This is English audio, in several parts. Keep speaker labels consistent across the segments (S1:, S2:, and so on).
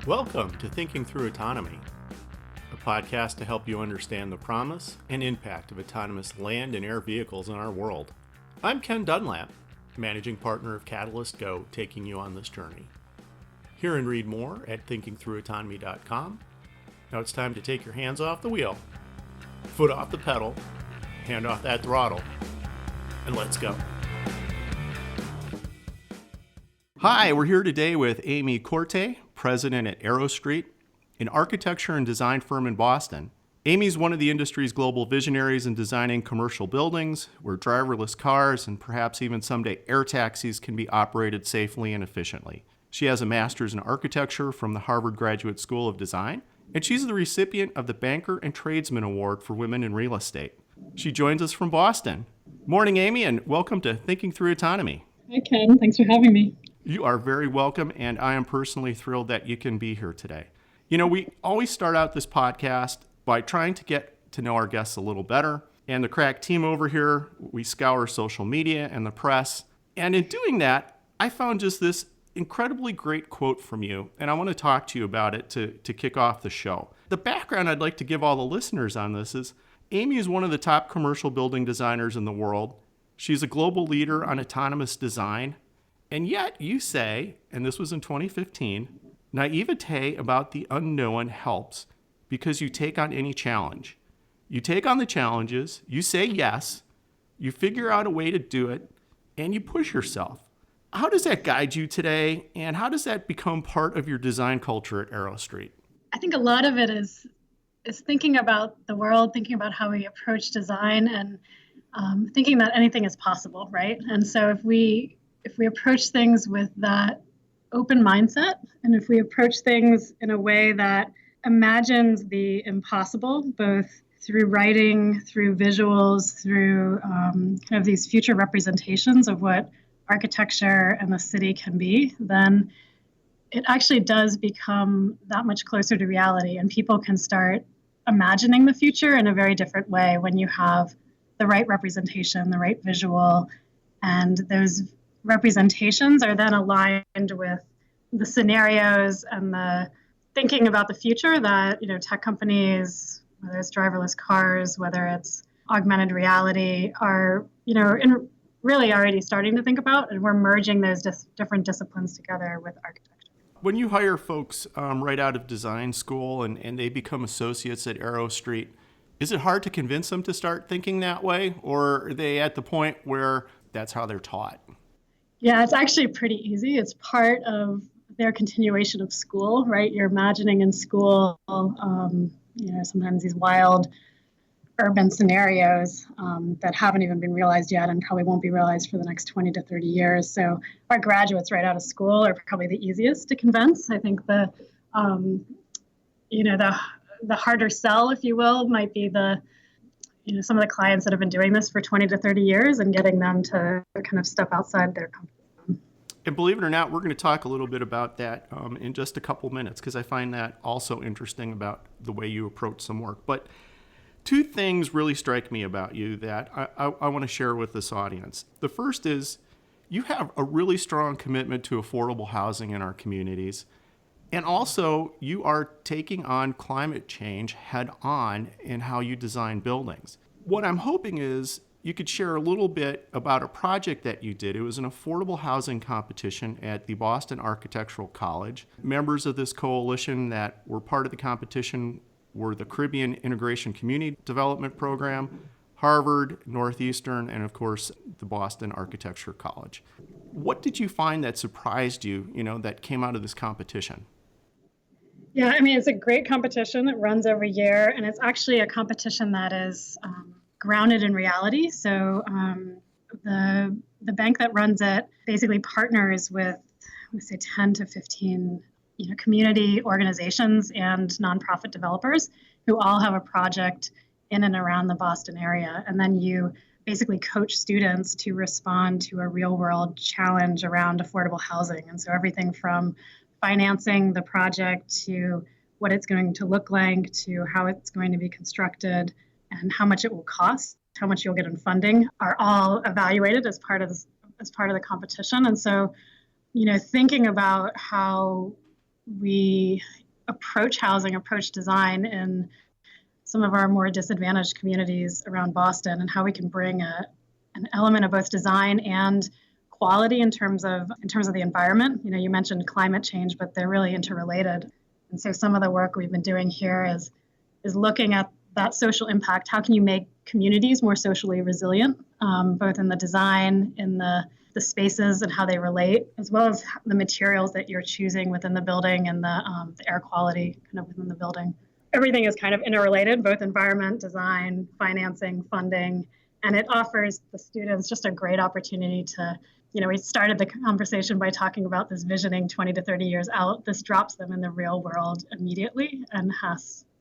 S1: Welcome to Thinking Through Autonomy, a podcast to help you understand the promise and impact of autonomous land and air vehicles in our world. I'm Ken Dunlap, managing partner of Catalyst Go, taking you on this journey. Hear and read more at thinkingthroughautonomy.com. Now it's time to take your hands off the wheel, foot off the pedal, hand off that throttle, and let's go. Hi, we're here today with Amy Korte, president at Arrowstreet, an architecture and design firm in Boston. Amy's one of the industry's global visionaries in designing commercial buildings where driverless cars and perhaps even someday air taxis can be operated safely and efficiently. She has a master's in architecture from the Harvard Graduate School of Design, and she's the recipient of the Banker and Tradesman Award for Women in Real Estate. She joins us from Boston. Morning, Amy, and welcome to Thinking Through Autonomy.
S2: Hi, Ken. Thanks for having me.
S1: You are very welcome, and I am personally thrilled that you can be here today. You know, we always start out this podcast by trying to get to know our guests a little better. And the crack team over here, we scour social media and the press. And in doing that, I found just this incredibly great quote from you, and I want to talk to you about it to kick off the show. The background I'd like to give all the listeners on this is Amy is one of the top commercial building designers in the world. She's a global leader on autonomous design. And yet you say, and this was in 2015, naivete about the unknown helps because you take on any challenge. You take on the challenges, you say yes, you figure out a way to do it, and you push yourself. How does that guide you today, and how does that become part of your design culture at Arrowstreet?
S2: I think a lot of it is thinking about the world, thinking about how we approach design, and thinking that anything is possible, right? And so if we approach things with that open mindset, and if we approach things in a way that imagines the impossible, both through writing, through visuals, through kind of these future representations of what architecture and the city can be, then it actually does become that much closer to reality, and people can start imagining the future in a very different way when you have the right representation, the right visual, and those representations are then aligned with the scenarios and the thinking about the future that, you know, tech companies, whether it's driverless cars, whether it's augmented reality, are, you know, really already starting to think about, and we're merging those different disciplines together with architecture.
S1: When you hire folks right out of design school and they become associates at Arrowstreet, is it hard to convince them to start thinking that way, or are they at the point where that's how they're taught?
S2: Yeah, it's actually pretty easy. It's part of their continuation of school, right? You're imagining in school, sometimes these wild urban scenarios that haven't even been realized yet and probably won't be realized for the next 20 to 30 years. So our graduates right out of school are probably the easiest to convince. I think the harder sell, if you will, might be some of the clients that have been doing this for 20 to 30 years and getting them to kind of step outside their comfort zone.
S1: And believe it or not, we're going to talk a little bit about that in just a couple minutes, because I find that also interesting about the way you approach some work. But two things really strike me about you that I want to share with this audience. The first is you have a really strong commitment to affordable housing in our communities. And also, you are taking on climate change head on in how you design buildings. What I'm hoping is you could share a little bit about a project that you did. It was an affordable housing competition at the Boston Architectural College. Members of this coalition that were part of the competition were the Caribbean Integration Community Development Program, Harvard, Northeastern, and of course, the Boston Architecture College. What did you find that surprised you, that came out of this competition?
S2: Yeah, I mean, it's a great competition. It runs every year, and it's actually a competition that is grounded in reality. So the bank that runs it basically partners with, we say, 10 to 15 community organizations and nonprofit developers who all have a project in and around the Boston area. And then you basically coach students to respond to a real world challenge around affordable housing. And so everything from financing the project to what it's going to look like, to how it's going to be constructed, and how much it will cost, how much you'll get in funding, are all evaluated as part of the competition. And so, thinking about how we approach housing, approach design in some of our more disadvantaged communities around Boston, and how we can bring an element of both design and quality in terms of the environment. You mentioned climate change, but they're really interrelated. And so some of the work we've been doing here is looking at that social impact. How can you make communities more socially resilient, both in the design, in the spaces and how they relate, as well as the materials that you're choosing within the building and the air quality kind of within the building. Everything is kind of interrelated, both environment, design, financing, funding, and it offers the students just a great opportunity to, we started the conversation by talking about this visioning 20 to 30 years out. This drops them in the real world immediately and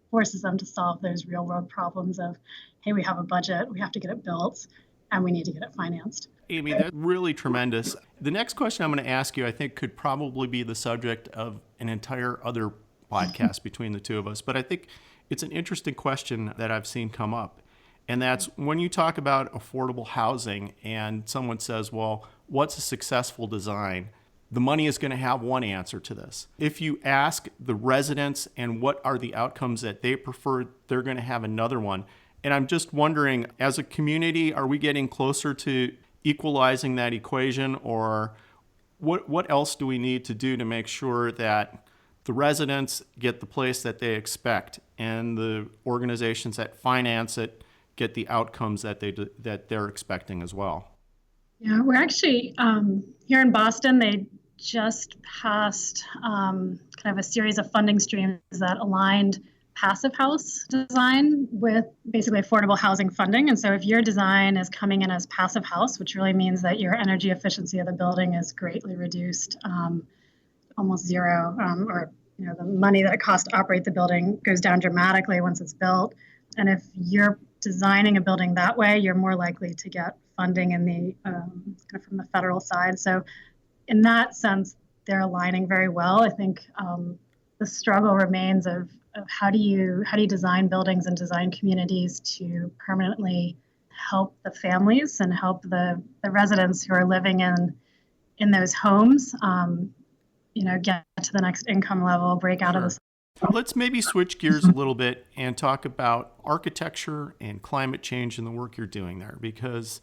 S2: forces them to solve those real world problems of, hey, we have a budget, we have to get it built, and we need to get it financed.
S1: Amy, that's really tremendous. The next question I'm going to ask you, I think, could probably be the subject of an entire other podcast between the two of us. But I think it's an interesting question that I've seen come up. And that's when you talk about affordable housing and someone says, well, what's a successful design? The money is going to have one answer to this. If you ask the residents and what are the outcomes that they prefer, they're going to have another one. And I'm just wondering, as a community, are we getting closer to equalizing that equation, or what else do we need to do to make sure that the residents get the place that they expect and the organizations that finance it get the outcomes that they're expecting as well?
S2: Yeah, we're actually here in Boston. They just passed kind of a series of funding streams that aligned passive house design with basically affordable housing funding. And so if your design is coming in as passive house, which really means that your energy efficiency of the building is greatly reduced, almost zero, or the money that it costs to operate the building goes down dramatically once it's built. And if you're designing a building that way, you're more likely to get funding in the kind of from the federal side. So in that sense, they're aligning very well. I think the struggle remains of how do you design buildings and design communities to permanently help the families and help the residents who are living in those homes, get to the next income level, break out of the.
S1: Let's maybe switch gears a little bit and talk about architecture and climate change and the work you're doing there, because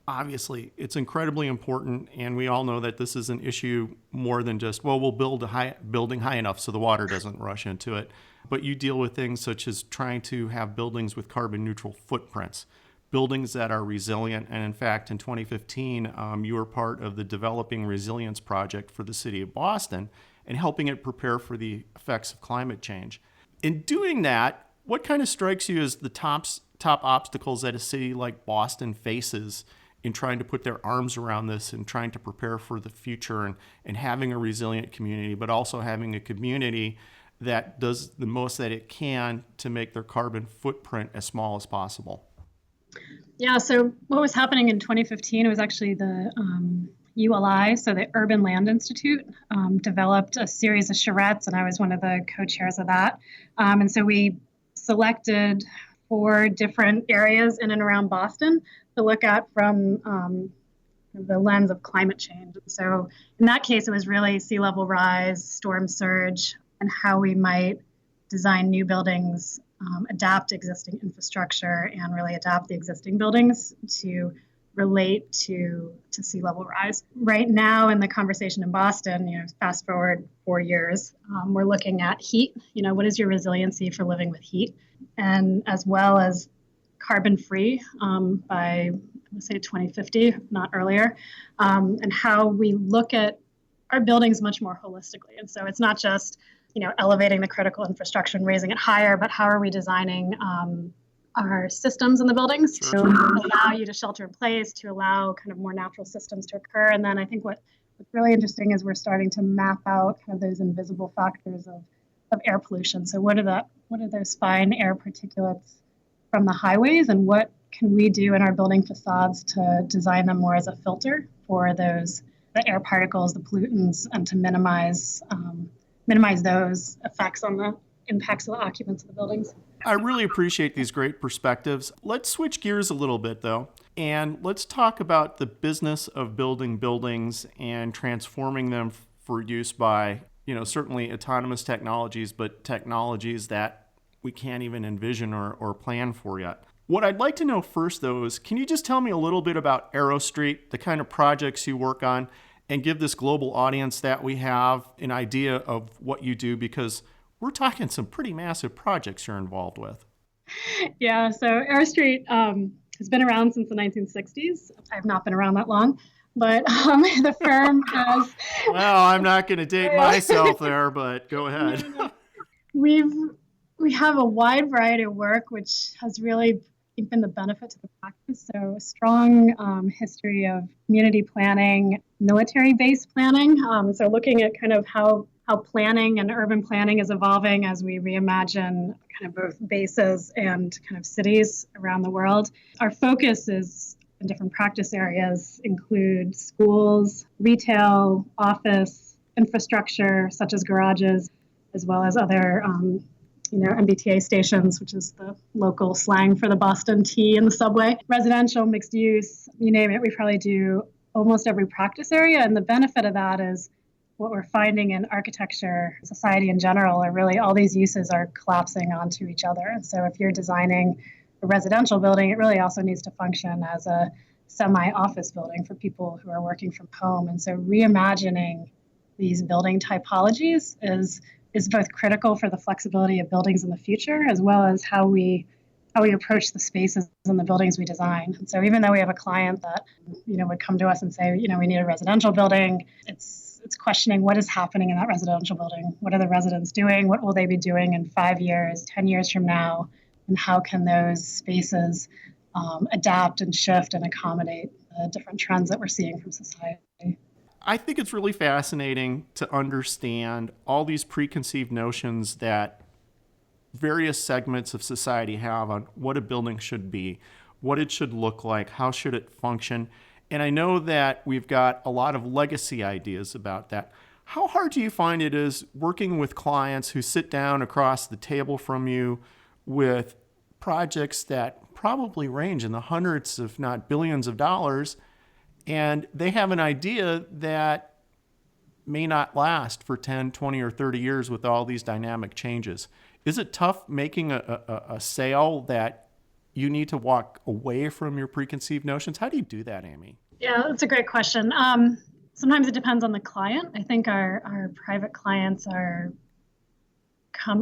S1: obviously it's incredibly important, and we all know that this is an issue more than just, well, we'll build a building high enough so the water doesn't rush into it. But you deal with things such as trying to have buildings with carbon neutral footprints, buildings that are resilient. And in fact, in 2015, you were part of the Developing Resilience Project for the city of Boston and helping it prepare for the effects of climate change. In doing that, what kind of strikes you as the top obstacles that a city like Boston faces in trying to put their arms around this and trying to prepare for the future and having a resilient community, but also having a community that does the most that it can to make their carbon footprint as small as possible?
S2: Yeah, so what was happening in 2015 was actually the ULI, so the Urban Land Institute, developed a series of charrettes, and I was one of the co-chairs of that. And so we selected 4 different areas in and around Boston to look at from the lens of climate change. So in that case, it was really sea level rise, storm surge, and how we might design new buildings, adapt existing infrastructure, and really adapt the existing buildings to relate to sea level rise. Right now in the conversation in Boston, fast forward 4 years, we're looking at heat. What is your resiliency for living with heat? And as well as carbon free by, let's say, 2050, if not earlier, and how we look at our buildings much more holistically. And so it's not just elevating the critical infrastructure and raising it higher, but how are we designing our systems in the buildings to allow you to shelter in place, to allow kind of more natural systems to occur. And then I think what's really interesting is we're starting to map out kind of those invisible factors of air pollution. So what are those fine air particulates from the highways, and what can we do in our building facades to design them more as a filter for the air particles, the pollutants, and to minimize those effects on the impacts of the occupants of the buildings.
S1: I really appreciate these great perspectives. Let's switch gears a little bit, though, and let's talk about the business of building buildings and transforming them for use by certainly autonomous technologies, but technologies that we can't even envision or plan for yet. What I'd like to know first, though, is can you just tell me a little bit about Arrowstreet, the kind of projects you work on, and give this global audience that we have an idea of what you do, because we're talking some pretty massive projects you're involved with.
S2: Yeah, so Arrowstreet has been around since the 1960s. I've not been around that long, but the firm has.
S1: Well, I'm not going to date myself there, but go ahead.
S2: No. We have a wide variety of work, which has really been the benefit to the practice. So a strong history of community planning, military-based planning. So looking at kind of how planning and urban planning is evolving as we reimagine kind of both bases and kind of cities around the world. Our focus is in different practice areas include schools, retail, office, infrastructure such as garages, as well as other MBTA stations, which is the local slang for the Boston T and the subway, residential, mixed use, you name it. We probably do almost every practice area. And the benefit of that is what we're finding in architecture, society in general, are really all these uses are collapsing onto each other. And so if you're designing a residential building, it really also needs to function as a semi-office building for people who are working from home. And so reimagining these building typologies is both critical for the flexibility of buildings in the future, as well as how we approach the spaces and the buildings we design. And so even though we have a client that would come to us and say, we need a residential building, it's questioning what is happening in that residential building. What are the residents doing? What will they be doing in 5 years, 10 years from now? And how can those spaces adapt and shift and accommodate the different trends that we're seeing from society?
S1: I think it's really fascinating to understand all these preconceived notions that various segments of society have on what a building should be, what it should look like, how should it function. And I know that we've got a lot of legacy ideas about that. How hard do you find it is working with clients who sit down across the table from you with projects that probably range in the hundreds, if not billions of dollars, and they have an idea that may not last for 10, 20, or 30 years with all these dynamic changes? Is it tough making a sale that you need to walk away from your preconceived notions? How do you do that, Amy?
S2: Yeah, that's a great question. Sometimes it depends on the client. I think our private clients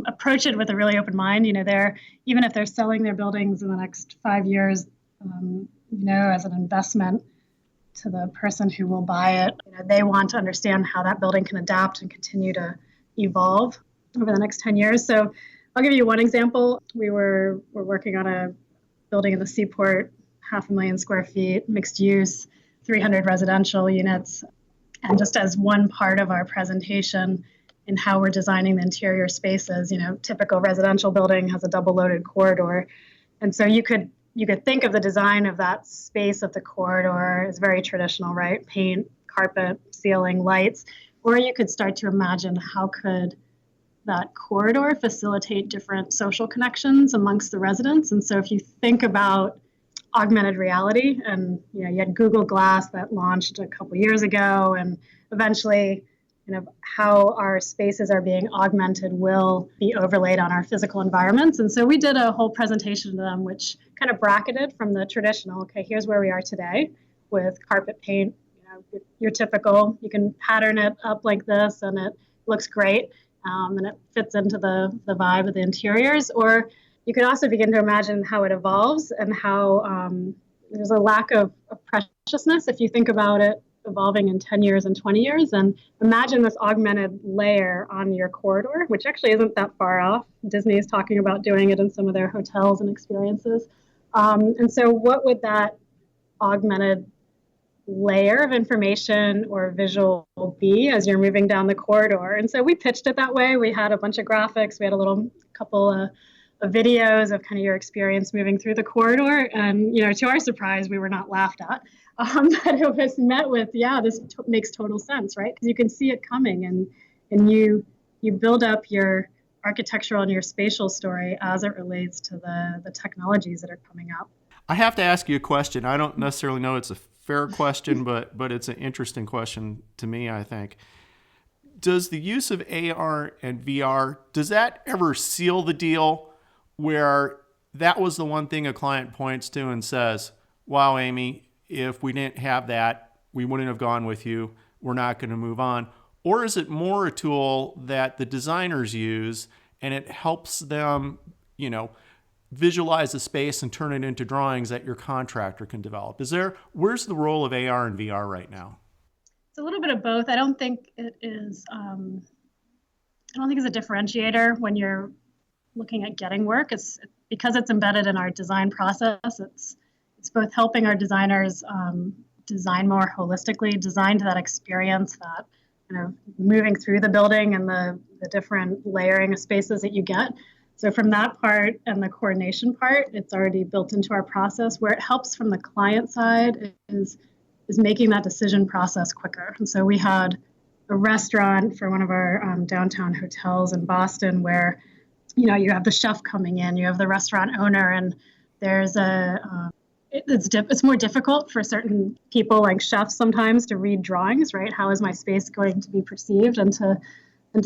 S2: approach it with a really open mind. Even if they're selling their buildings in the next 5 years, as an investment to the person who will buy it, they want to understand how that building can adapt and continue to evolve over the next 10 years. So I'll give you one example. We're working on a building in the Seaport, 500,000 square feet, mixed use, 300 residential units. And just as one part of our presentation in how we're designing the interior spaces, typical residential building has a double loaded corridor. And so you could think of the design of that space of the corridor as very traditional, right? Paint, carpet, ceiling, lights. Or you could start to imagine how could that corridor facilitate different social connections amongst the residents. And so if you think about augmented reality, and you had Google Glass that launched a couple years ago, and eventually how our spaces are being augmented will be overlaid on our physical environments. And so we did a whole presentation to them, which kind of bracketed from the traditional, okay, here's where we are today with carpet paint, your typical, you can pattern it up like this and it looks great, and it fits into the vibe of the interiors. Or you could also begin to imagine how it evolves and how there's a lack of preciousness if you think about it evolving in 10 years and 20 years. And imagine this augmented layer on your corridor, which actually isn't that far off. Disney is talking about doing it in some of their hotels and experiences. And so what would that augmented layer of information or visual be as you're moving down the corridor? And so we pitched it that way. We had a bunch of graphics. We had a couple of videos of kind of your experience moving through the corridor. And, to our surprise, we were not laughed at. But it was met with, this makes total sense, right? Because you can see it coming, and you build up your architectural and your spatial story as it relates to the technologies that are coming up.
S1: I have to ask you a question. I don't necessarily know it's a fair question, but it's an interesting question to me, I think. does the use of AR and VR, does that ever seal the deal where that was the one thing a client points to and says, wow, Amy, if we didn't have that, we wouldn't have gone with you. We're not going to move on. Or is it more a tool that the designers use and it helps them, visualize the space and turn it into drawings that your contractor can develop? Where's the role of AR and VR right now?
S2: It's a little bit of both. I don't think it is, I don't think it's a differentiator when you're looking at getting work. It's because it's embedded in our design process. It's both helping our designers design more holistically, design to that experience that, moving through the building and the different layering of spaces that you get. So from that part and the coordination part, it's already built into our process. Where it helps from the client side is making that decision process quicker. And so we had a restaurant for one of our downtown hotels in Boston where, you have the chef coming in, you have the restaurant owner, and there's it's more difficult for certain people like chefs sometimes to read drawings, right? How is my space going to be perceived? And to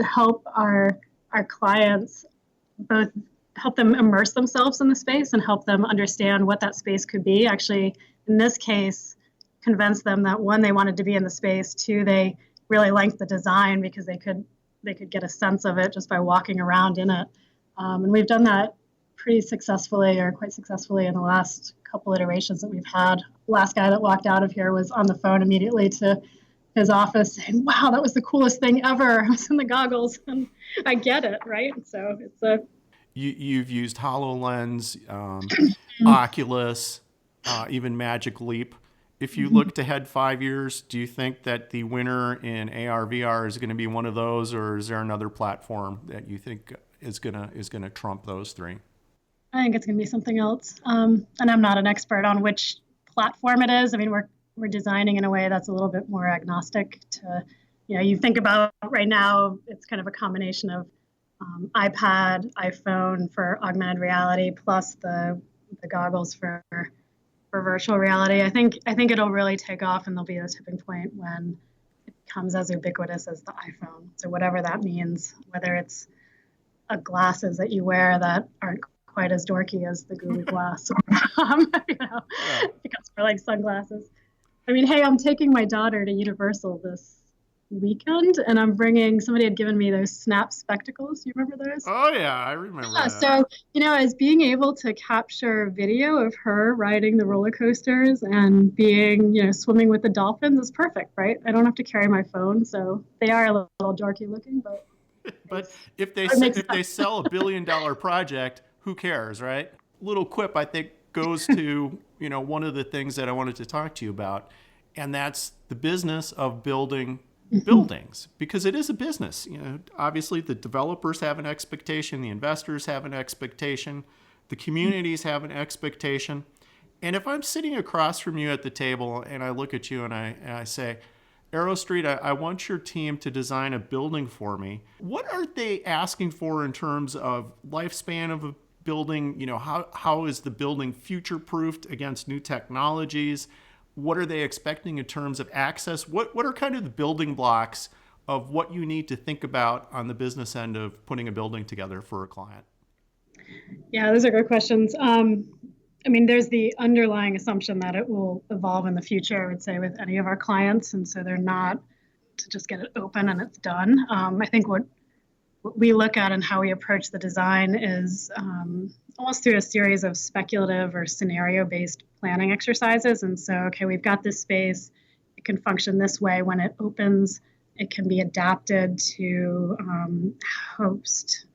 S2: help our clients both help them immerse themselves in the space and help them understand what that space could be. Actually, in this case, convince them that one, they wanted to be in the space, two, they really liked the design because they could get a sense of it just by walking around in it. And we've done that pretty successfully, or quite successfully, in the last couple iterations that we've had. The last guy that walked out of here was on the phone immediately to his office saying, wow, that was the coolest thing ever. I was in the goggles, and I get it, right? So it's
S1: You've used HoloLens, Oculus, even Magic Leap. If you looked ahead 5 years, do you think that the winner in ARVR is going to be one of those, or is there another platform that you think is gonna trump those three?
S2: I think it's going to be something else. And I'm not an expert on which platform it is. I mean, we're designing in a way that's a little bit more agnostic to, you think about right now, it's kind of a combination of iPad, iPhone for augmented reality, plus the goggles for virtual reality. I think it'll really take off, and there'll be a tipping point when it becomes as ubiquitous as the iPhone. So whatever that means, whether it's glasses that you wear that aren't quite as dorky as the Google Glass, because for like sunglasses. I mean, hey, I'm taking my daughter to Universal this weekend, and somebody had given me those Snap spectacles. You remember those?
S1: Oh yeah, I remember that.
S2: So, as being able to capture video of her riding the roller coasters and being, swimming with the dolphins is perfect, right? I don't have to carry my phone, so they are a little dorky looking, but.
S1: But if they sell $1 billion project, who cares, right? Little quip, I think, goes to one of the things that I wanted to talk to you about, and that's the business of building buildings, because it is a business. Obviously the developers have an expectation, the investors have an expectation, the communities have an expectation. And if I'm sitting across from you at the table and I look at you and I say, Arrowstreet, I want your team to design a building for me. What are they asking for in terms of lifespan of a building? How is the building future-proofed against new technologies? What are they expecting in terms of access? What are kind of the building blocks of what you need to think about on the business end of putting a building together for a client?
S2: Yeah, those are good questions. There's the underlying assumption that it will evolve in the future, I would say, with any of our clients. And so they're not to just get it open and it's done. I think what we look at and how we approach the design is almost through a series of speculative or scenario-based planning exercises. And so, okay, we've got this space. It can function this way when it opens. It can be adapted to host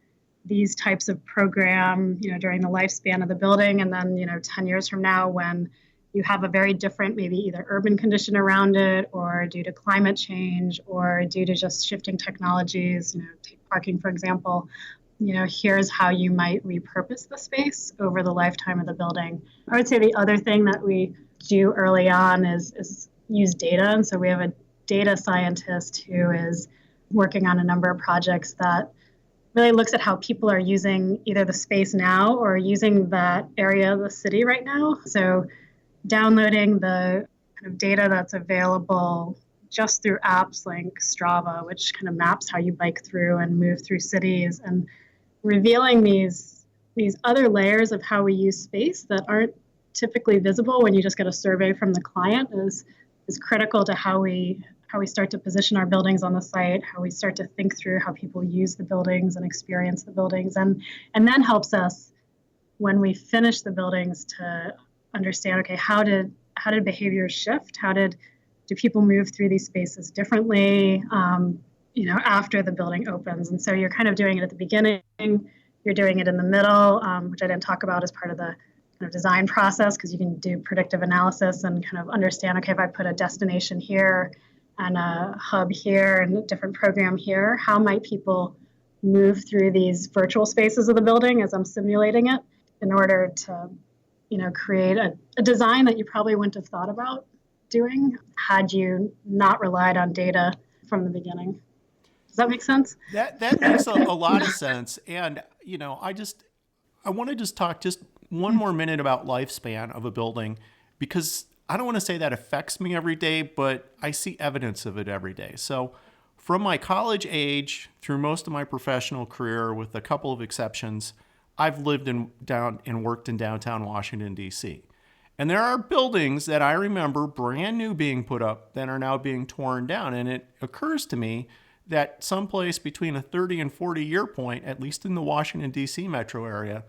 S2: these types of program, during the lifespan of the building. And then, 10 years from now, when you have a very different, maybe either urban condition around it, or due to climate change, or due to just shifting technologies, take parking, for example, here's how you might repurpose the space over the lifetime of the building. I would say the other thing that we do early on is use data. And so we have a data scientist who is working on a number of projects that really looks at how people are using either the space now or using that area of the city right now. So downloading the kind of data that's available just through apps like Strava, which kind of maps how you bike through and move through cities, and revealing these other layers of how we use space that aren't typically visible when you just get a survey from the client is critical to how we start to position our buildings on the site, how we start to think through how people use the buildings and experience the buildings, and then helps us when we finish the buildings to understand, okay, how did behaviors shift? Do people move through these spaces differently, after the building opens? And so you're kind of doing it at the beginning, you're doing it in the middle, which I didn't talk about as part of the kind of design process, because you can do predictive analysis and kind of understand, okay, if I put a destination here and a hub here and a different program here, how might people move through these virtual spaces of the building as I'm simulating it in order to, create a design that you probably wouldn't have thought about doing had you not relied on data from the beginning. Does that make sense?
S1: That makes a lot of sense. And, I want to just talk just one more minute about lifespan of a building, because I don't want to say that affects me every day, but I see evidence of it every day. So from my college age through most of my professional career, with a couple of exceptions, I've lived and worked in downtown Washington, D.C. And there are buildings that I remember brand new being put up that are now being torn down. And it occurs to me that someplace between a 30 and 40 year point, at least in the Washington, D.C. metro area,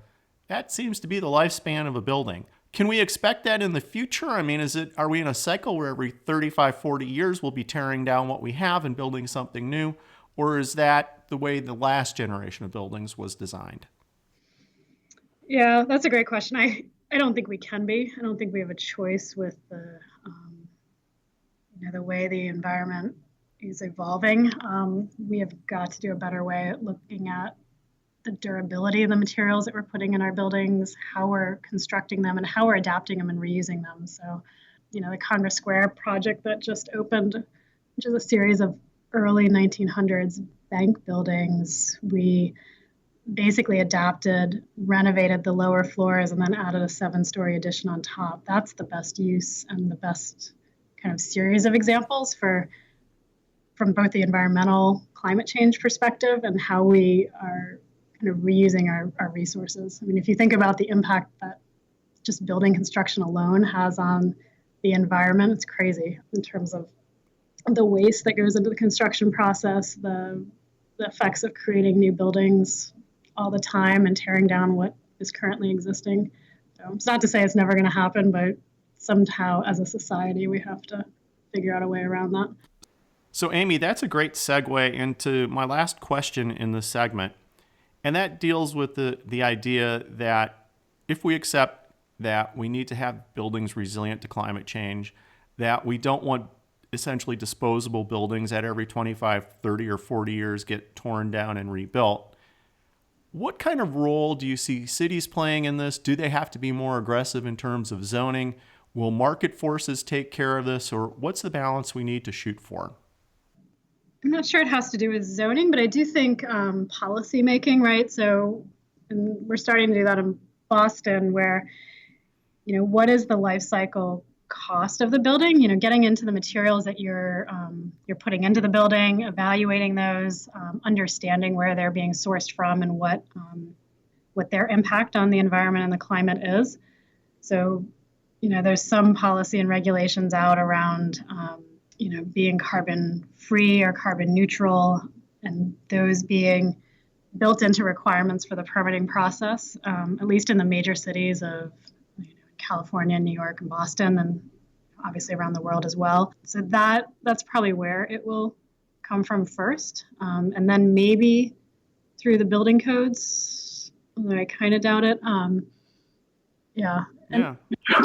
S1: that seems to be the lifespan of a building. Can we expect that in the future? I mean, are we in a cycle where every 35, 40 years we'll be tearing down what we have and building something new? Or is that the way the last generation of buildings was designed?
S2: Yeah, that's a great question. I don't think we can be. I don't think we have a choice with the way the environment is evolving. We have got to do a better way at looking at the durability of the materials that we're putting in our buildings, how we're constructing them, and how we're adapting them and reusing them. So, the Congress Square project that just opened, which is a series of early 1900s bank buildings, we basically adapted, renovated the lower floors, and then added a 7-story addition on top. That's the best use and the best kind of series of examples from both the environmental climate change perspective and how we are kind of reusing our resources. I mean, if you think about the impact that just building construction alone has on the environment, it's crazy in terms of the waste that goes into the construction process, the effects of creating new buildings all the time and tearing down what is currently existing. So it's not to say it's never going to happen, but somehow as a society, we have to figure out a way around that.
S1: So Amy, that's a great segue into my last question in this segment. And that deals with the idea that if we accept that we need to have buildings resilient to climate change, that we don't want essentially disposable buildings that every 25, 30, or 40 years get torn down and rebuilt, what kind of role do you see cities playing in this? Do they have to be more aggressive in terms of zoning? Will market forces take care of this? Or what's the balance we need to shoot for?
S2: I'm not sure it has to do with zoning, but I do think policy making, right? So we're starting to do that in Boston, where, what is the life cycle cost of the building? Getting into the materials that you're putting into the building, evaluating those, understanding where they're being sourced from and what their impact on the environment and the climate is. So, there's some policy and regulations out around being carbon free or carbon neutral, and those being built into requirements for the permitting process, at least in the major cities of California, New York, and Boston, and obviously around the world as well. So that's probably where it will come from first. And then maybe through the building codes, although I kind of doubt it. Yeah. And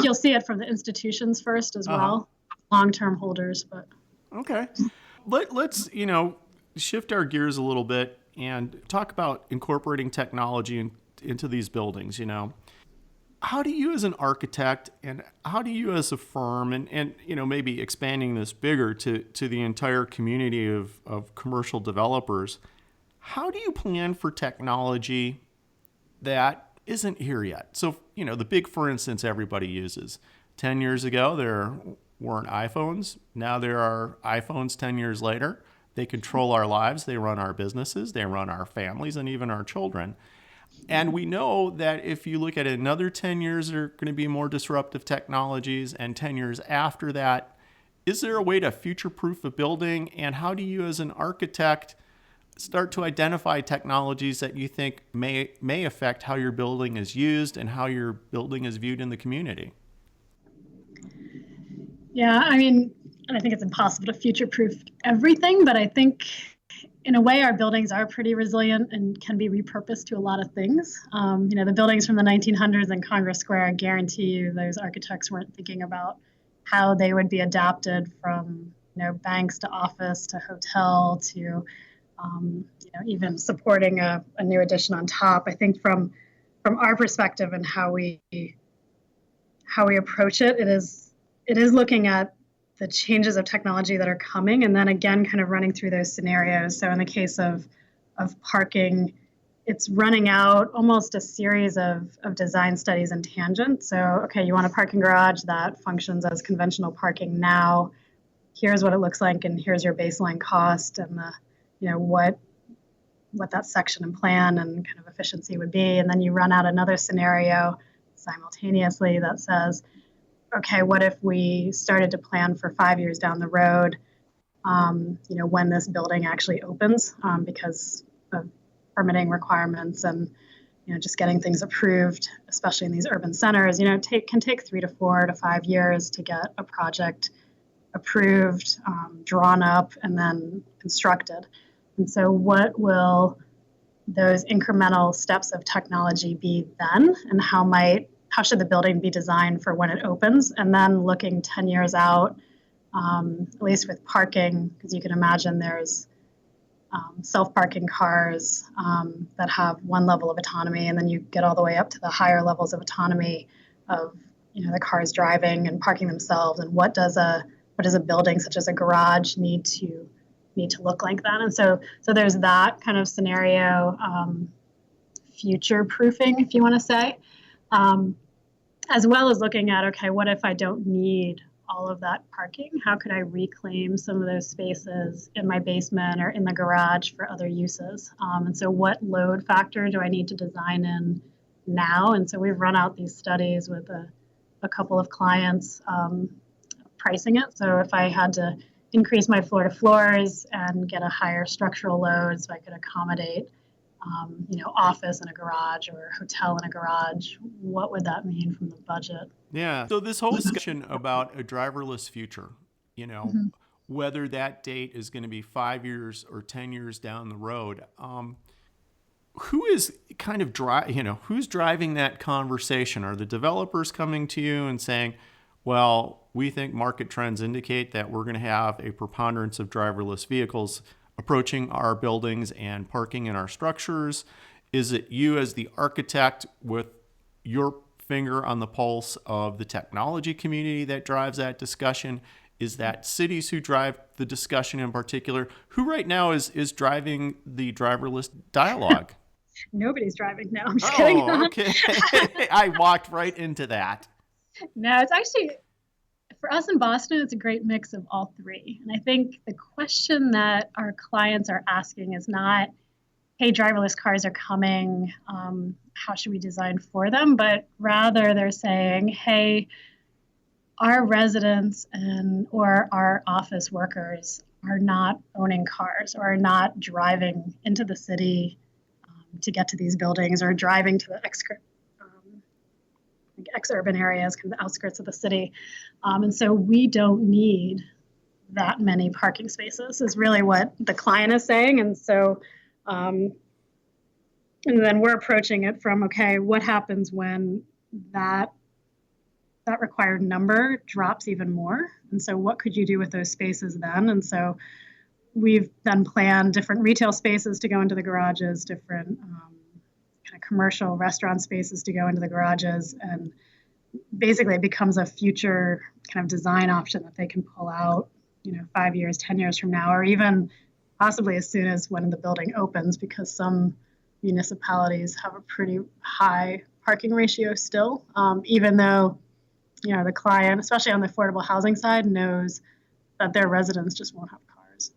S2: you'll see it from the institutions first as well, long-term holders. But
S1: okay. Let's, shift our gears a little bit and talk about incorporating technology into these buildings, How do you as an architect and how do you as a firm and maybe expanding this bigger to the entire community of commercial developers, how do you plan for technology that isn't here yet? So, the big, for instance, everybody uses. 10 years ago, there weren't iPhones. Now there are iPhones 10 years later. They control our lives. They run our businesses. They run our families and even our children. And we know that if you look at another 10 years, there are going to be more disruptive technologies. And 10 years after that, is there a way to future-proof a building? And how do you as an architect start to identify technologies that you think may affect how your building is used and how your building is viewed in the community?
S2: Yeah, I mean, I think it's impossible to future-proof everything, but I think in a way our buildings are pretty resilient and can be repurposed to a lot of things. The buildings from the 1900s in Congress Square, I guarantee you those architects weren't thinking about how they would be adapted from banks to office to hotel to even supporting a new addition on top. I think from our perspective and how we approach it, it is looking at the changes of technology that are coming, and then again, kind of running through those scenarios. So in the case of parking, it's running out almost a series of design studies and tangents. So, okay, you want a parking garage that functions as conventional parking now. Here's what it looks like, and here's your baseline cost, and what that section and plan and kind of efficiency would be. And then you run out another scenario simultaneously that says, okay, what if we started to plan for 5 years down the road, when this building actually opens, because of permitting requirements and, just getting things approved, especially in these urban centers, can take 3 to 4 to 5 years to get a project approved, drawn up, and then constructed. And so what will those incremental steps of technology be then, and how should the building be designed for when it opens? And then looking 10 years out, at least with parking, because you can imagine there's self-parking cars that have one level of autonomy, and then you get all the way up to the higher levels of autonomy of the cars driving and parking themselves, and what does a building such as a garage need to look like that? And so there's that kind of scenario, future proofing, if you want to say. As well as looking at, okay, what if I don't need all of that parking? How could I reclaim some of those spaces in my basement or in the garage for other uses? And so what load factor do I need to design in now? And so we've run out these studies with a couple of clients, pricing it. So if I had to increase my floor to floors and get a higher structural load so I could accommodate office in a garage or hotel in a garage, what would that mean from the budget?
S1: Yeah. So this whole discussion about a driverless future,
S2: Mm-hmm.
S1: whether that date is going to be 5 years or 10 years down the road, who is kind of who's driving that conversation? Are the developers coming to you and saying, well, we think market trends indicate that we're going to have a preponderance of driverless vehicles approaching our buildings and parking in our structures? Is it you as the architect with your finger on the pulse of the technology community that drives that discussion? Is that cities who drive the discussion in particular? Who right now is driving the driverless dialogue?
S2: Nobody's driving now. I'm just kidding.
S1: Oh, okay. I walked right into that.
S2: No, it's actually, for us in Boston, it's a great mix of all three. And I think the question that our clients are asking is not, hey, driverless cars are coming, how should we design for them? But rather they're saying, hey, our residents or our office workers are not owning cars or are not driving into the city to get to these buildings or driving to the ex-urban areas, kind of the outskirts of the city. And so we don't need that many parking spaces is really what the client is saying. And so, and then we're approaching it from, okay, what happens when that required number drops even more? And so what could you do with those spaces then? And so we've then planned different retail spaces to go into the garages, different kind of commercial restaurant spaces to go into the garages. And basically it becomes a future kind of design option that they can pull out, 5 years, 10 years from now, or even possibly as soon as when the building opens, because some municipalities have a pretty high parking ratio still, even though the client, especially on the affordable housing side, knows that their residents just won't have cars.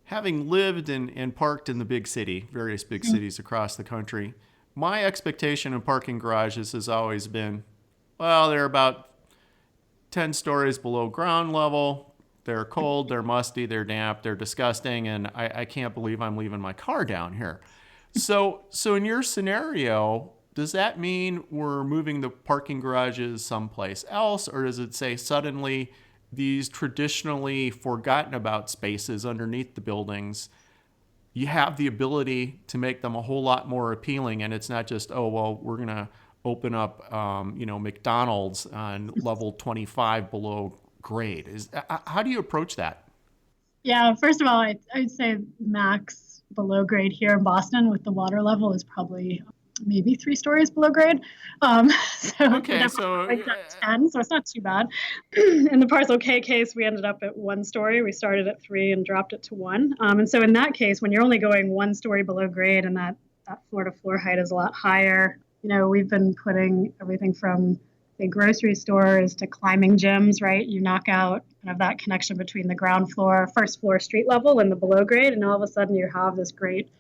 S1: Having lived and parked in the big city, various big cities across the country, my expectation of parking garages has always been, well, they're about 10 stories below ground level. They're cold, they're musty, they're damp, they're disgusting, and I can't believe I'm leaving my car down here. So in your scenario, does that mean we're moving the parking garages someplace else, or does it say suddenly these traditionally forgotten about spaces underneath the buildings, you have the ability to make them a whole lot more appealing, and it's not just, oh, well, we're going to open up, McDonald's on level 25 below grade. How do you approach that?
S2: Yeah, first of all, I'd say max below grade here in Boston with the water level is probably maybe 3 stories below grade. So
S1: Okay, so
S2: like that 10, so it's not too bad. In the Parcel K case, we ended up at 1 story. We started at 3 and dropped it to 1. And so in that case, when you're only going 1 story below grade and that floor to floor height is a lot higher, we've been putting everything from the grocery stores to climbing gyms, right? You knock out kind of that connection between the ground floor, first floor street level and the below grade, and all of a sudden you have this great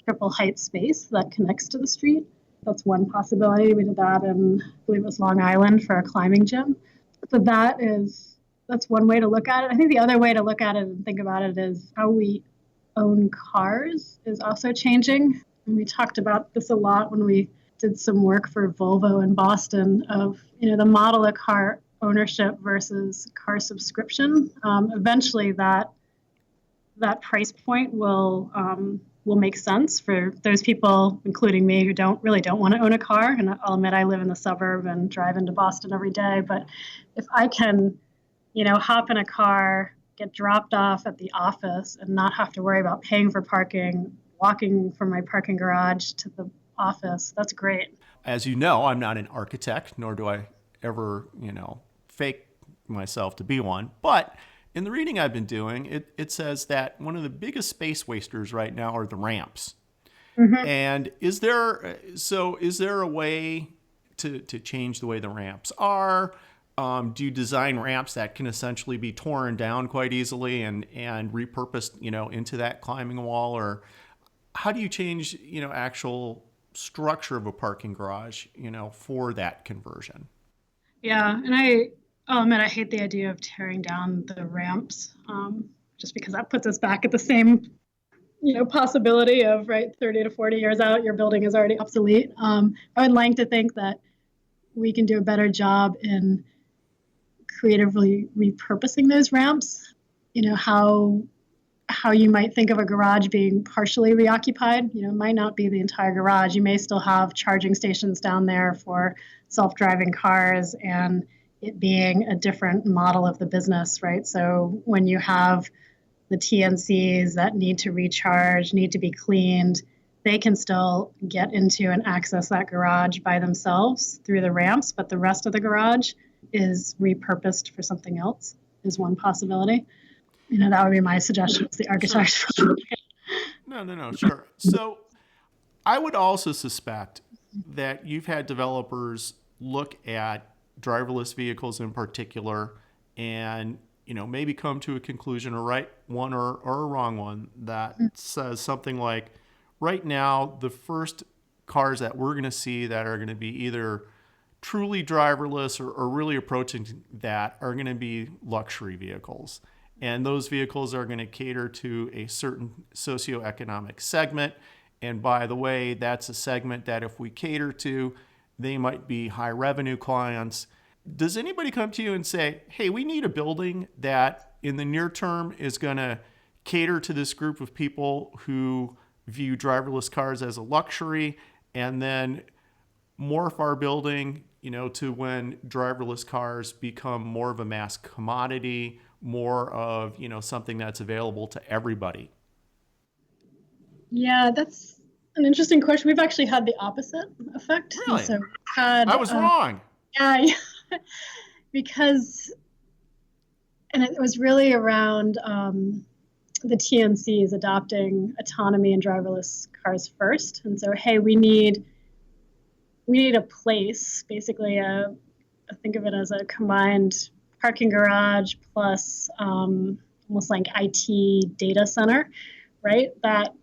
S2: triple height space that connects to the street. That's one possibility. We did that in, I believe it was Long Island for a climbing gym. So that's one way to look at it. I think the other way to look at it and think about it is how we own cars is also changing. And we talked about this a lot when we did some work for Volvo in Boston of, the model of car ownership versus car subscription. Eventually that price point will make sense for those people, including me, who don't want to own a car. And I'll admit I live in the suburb and drive into Boston every day. But if I can, hop in a car, get dropped off at the office and not have to worry about paying for parking, walking from my parking garage to the office, that's great.
S1: As you know, I'm not an architect, nor do I ever, fake myself to be one. But in the reading I've been doing, it says that one of the biggest space wasters right now are the ramps. Mm-hmm. And is there a way to change the way the ramps are? Do you design ramps that can essentially be torn down quite easily and repurposed, into that climbing wall? Or how do you change, actual structure of a parking garage, for that conversion?
S2: Yeah, and I hate the idea of tearing down the ramps, just because that puts us back at the same, possibility of, right, 30 to 40 years out, your building is already obsolete. I would like to think that we can do a better job in creatively repurposing those ramps. How you might think of a garage being partially reoccupied. It might not be the entire garage. You may still have charging stations down there for self-driving cars and it being a different model of the business, right? So when you have the TNCs that need to recharge, need to be cleaned, they can still get into and access that garage by themselves through the ramps, but the rest of the garage is repurposed for something else, is one possibility. That would be my suggestion to the architect.
S1: Sure. No, sure. So I would also suspect that you've had developers look at driverless vehicles in particular and, maybe come to a conclusion, a right one or a wrong one, that says something like, right now, the first cars that we're going to see that are going to be either truly driverless or really approaching that are going to be luxury vehicles. And those vehicles are going to cater to a certain socioeconomic segment. And by the way, that's a segment that if we cater to, they might be high revenue clients. Does anybody come to you and say, hey, we need a building that in the near term is going to cater to this group of people who view driverless cars as a luxury, and then morph our building, to when driverless cars become more of a mass commodity, more of, something that's available to everybody?
S2: Yeah, that's an interesting question. We've actually had the opposite effect.
S1: Really?
S2: So I
S1: was wrong.
S2: Yeah, because, and it was really around the TNCs adopting autonomy and driverless cars first. And so, hey, we need a place, basically a think of it as a combined parking garage plus almost like IT data center, right? That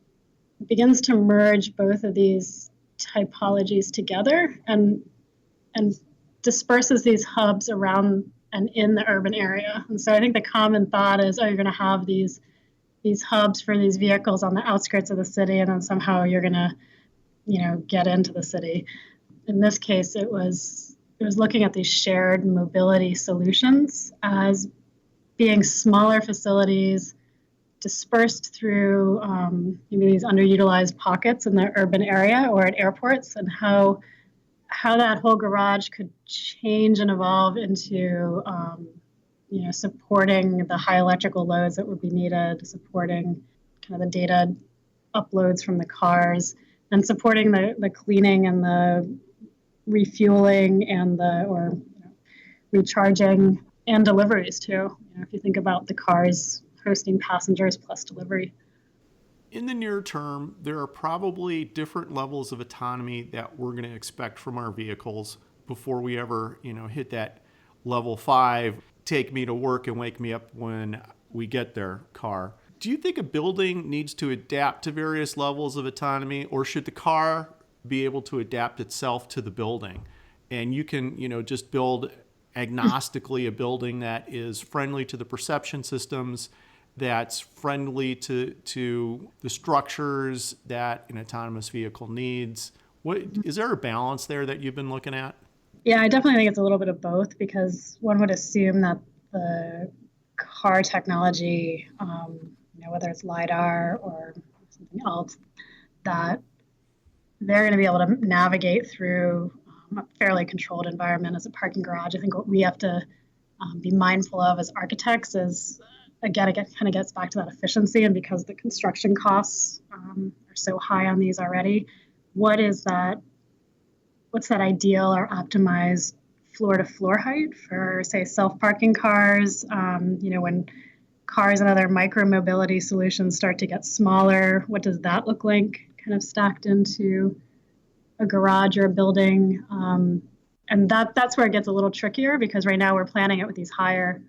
S2: begins to merge both of these typologies together and disperses these hubs around and in the urban area. And so I think the common thought is, oh, you're going to have these hubs for these vehicles on the outskirts of the city, and then somehow you're going to, get into the city. In this case, it was looking at these shared mobility solutions as being smaller facilities dispersed through maybe these underutilized pockets in the urban area or at airports, and how that whole garage could change and evolve into supporting the high electrical loads that would be needed, supporting kind of the data uploads from the cars, and supporting the cleaning and the refueling and recharging and deliveries too. If you think about the cars hosting passengers plus delivery.
S1: In the near term, there are probably different levels of autonomy that we're going to expect from our vehicles before we ever, hit that level 5, take me to work and wake me up when we get there car. Do you think a building needs to adapt to various levels of autonomy, or should the car be able to adapt itself to the building? And you can, just build agnostically a building that is friendly to the perception systems, that's friendly to the structures that an autonomous vehicle needs. Is there a balance there that you've been looking at?
S2: Yeah, I definitely think it's a little bit of both, because one would assume that the car technology, whether it's LiDAR or something else, that they're going to be able to navigate through a fairly controlled environment as a parking garage. I think what we have to be mindful of as architects is, again, it kind of gets back to that efficiency, and because the construction costs are so high on these already, what's that ideal or optimized floor-to-floor height for, say, self-parking cars? When cars and other micro-mobility solutions start to get smaller, what does that look like kind of stacked into a garage or a building? And that's where it gets a little trickier, because right now we're planning it with these higher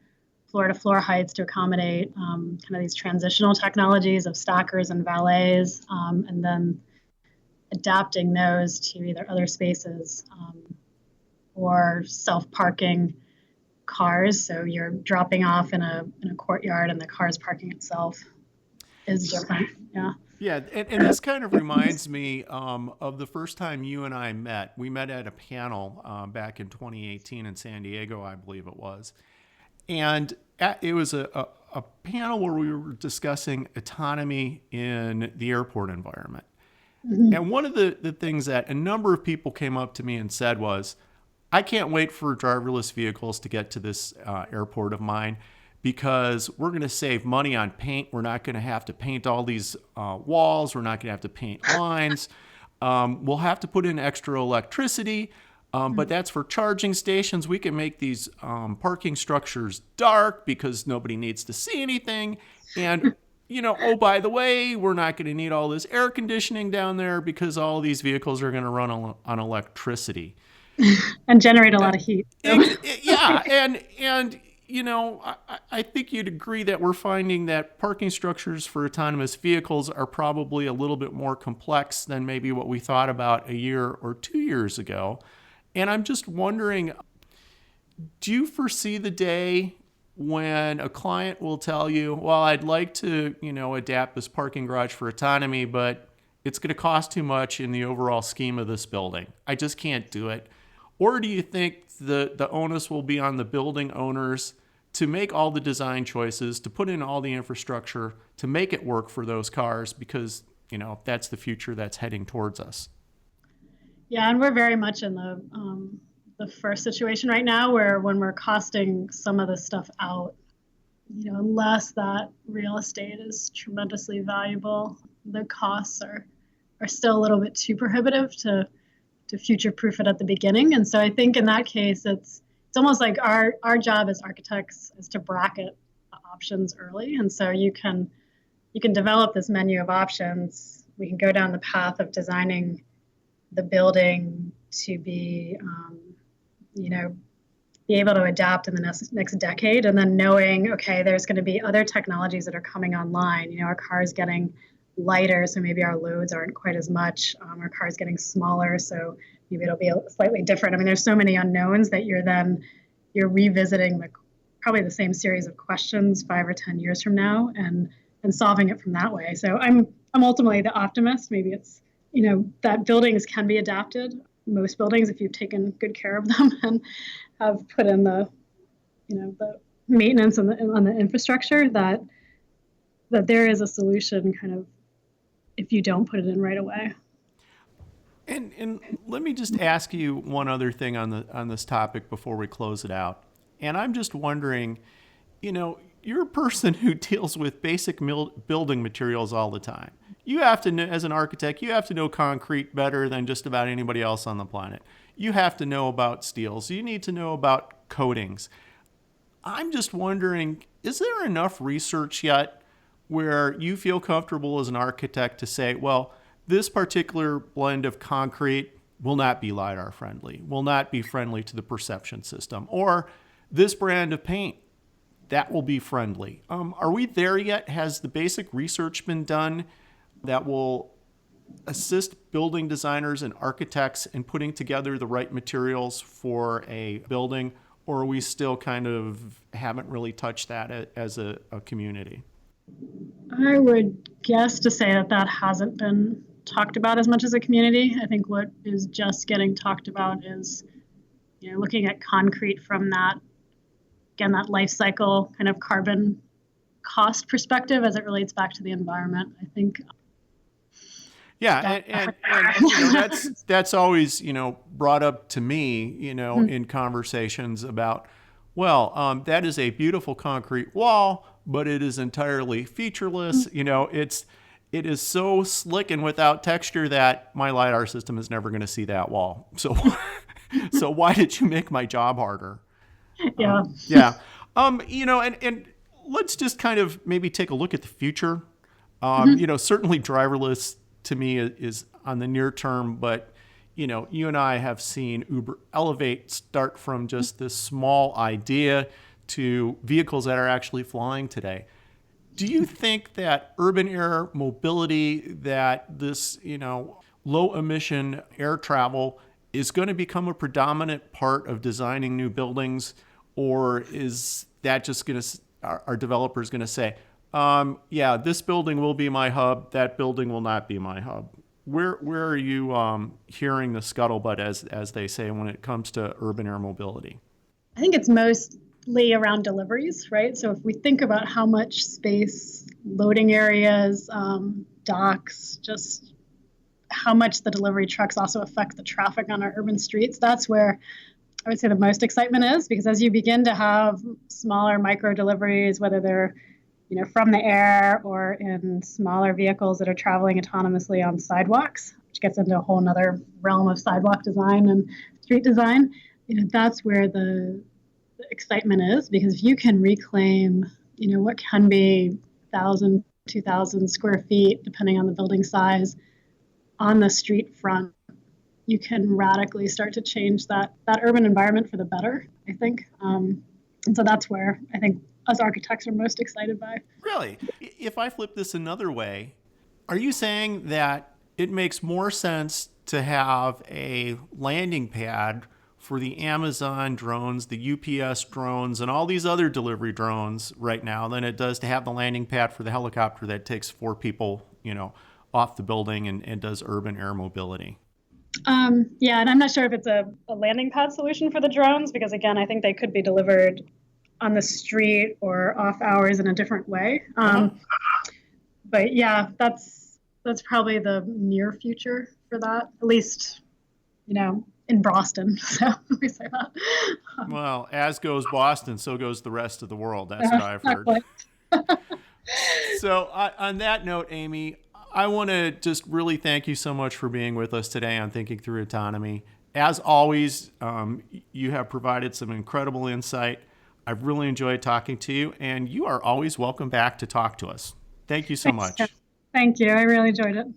S2: floor-to-floor heights to accommodate kind of these transitional technologies of stackers and valets, and then adapting those to either other spaces or self-parking cars. So you're dropping off in a courtyard and the car's parking itself is different. Yeah.
S1: Yeah, and this kind of reminds me of the first time you and I met. We met at a panel back in 2018 in San Diego, I believe it was. And it was a panel where we were discussing autonomy in the airport environment. Mm-hmm. And one of the things that a number of people came up to me and said was, I can't wait for driverless vehicles to get to this airport of mine, because we're going to save money on paint. We're not going to have to paint all these walls. We're not going to have to paint lines. We'll have to put in extra electricity, but that's for charging stations. We can make these parking structures dark because nobody needs to see anything. And, oh, by the way, we're not going to need all this air conditioning down there because all these vehicles are going to run on electricity.
S2: And generate a lot of heat.
S1: Yeah, and I think you'd agree that we're finding that parking structures for autonomous vehicles are probably a little bit more complex than maybe what we thought about a year or 2 years ago. And I'm just wondering, do you foresee the day when a client will tell you, well, I'd like to, adapt this parking garage for autonomy, but it's going to cost too much in the overall scheme of this building. I just can't do it. Or do you think the onus will be on the building owners to make all the design choices, to put in all the infrastructure, to make it work for those cars, because, that's the future that's heading towards us?
S2: Yeah, and we're very much in the first situation right now, where when we're costing some of this stuff out, unless that real estate is tremendously valuable, the costs are still a little bit too prohibitive to future-proof it at the beginning. And so I think in that case, it's almost like our job as architects is to bracket the options early. And so you can develop this menu of options. We can go down the path of designing the building to be, be able to adapt in the next decade, and then knowing, okay, there's going to be other technologies that are coming online. Our car's getting lighter, so maybe our loads aren't quite as much. Our car's getting smaller, so maybe it'll be slightly different. I mean, there's so many unknowns that you're revisiting probably the same series of questions 5 or 10 years from now, and solving it from that way. So I'm ultimately the optimist. Maybe it's that buildings can be adapted. Most buildings, if you've taken good care of them and have put in the maintenance on the infrastructure, that there is a solution kind of if you don't put it in right away.
S1: And let me just ask you one other thing on this topic before we close it out. And I'm just wondering, you're a person who deals with basic building materials all the time. You have to know, as an architect, you have to know concrete better than just about anybody else on the planet. You have to know about steels. You need to know about coatings. I'm just wondering, is there enough research yet where you feel comfortable as an architect to say, well, this particular blend of concrete will not be LiDAR friendly, will not be friendly to the perception system, or this brand of paint, that will be friendly. Are we there yet? Has the basic research been done that will assist building designers and architects in putting together the right materials for a building, or are we still kind of haven't really touched that as a community?
S2: I would guess to say that hasn't been talked about as much as a community. I think what is just getting talked about is, looking at concrete from that life cycle kind of carbon cost perspective as it relates back to the environment. I think.
S1: Yeah, and that's always brought up to me in conversations about, well, that is a beautiful concrete wall, but it is entirely featureless. It is so slick and without texture that my LiDAR system is never going to see that wall. So why did you make my job harder?
S2: Yeah.
S1: And let's just kind of maybe take a look at the future. Certainly driverless to me is on the near term, but you and I have seen Uber Elevate start from just this small idea to vehicles that are actually flying today. Do you think that urban air mobility, that this, low emission air travel is going to become a predominant part of designing new buildings? Or is that just are developers going to say, this building will be my hub, that building will not be my hub? Where are you hearing the scuttlebutt, as they say, when it comes to urban air mobility?
S2: I think it's mostly around deliveries, right? So if we think about how much space, loading areas, docks, just how much the delivery trucks also affect the traffic on our urban streets, that's where I would say the most excitement is, because as you begin to have smaller micro deliveries, whether they're from the air or in smaller vehicles that are traveling autonomously on sidewalks, which gets into a whole nother realm of sidewalk design and street design, that's where the excitement is, because if you can reclaim, what can be 1,000, 2,000 square feet, depending on the building size, on the street front, you can radically start to change that urban environment for the better, I think. And so that's where I think us architects are most excited by.
S1: Really? If I flip this another way, are you saying that it makes more sense to have a landing pad for the Amazon drones, the UPS drones, and all these other delivery drones right now than it does to have the landing pad for the helicopter that takes 4 people, off the building and does urban air mobility?
S2: And I'm not sure if it's a landing pad solution for the drones, because again, I think they could be delivered on the street or off hours in a different way. But yeah, that's probably the near future for that, at least, in Boston. So we say that.
S1: Well, as goes Boston, so goes the rest of the world. That's what I've heard. So on that note, Amy, I want to just really thank you so much for being with us today on Thinking Through Autonomy. As always, you have provided some incredible insight. I've really enjoyed talking to you, and you are always welcome back to talk to us. Thank you so much.
S2: Thank you. I really enjoyed it.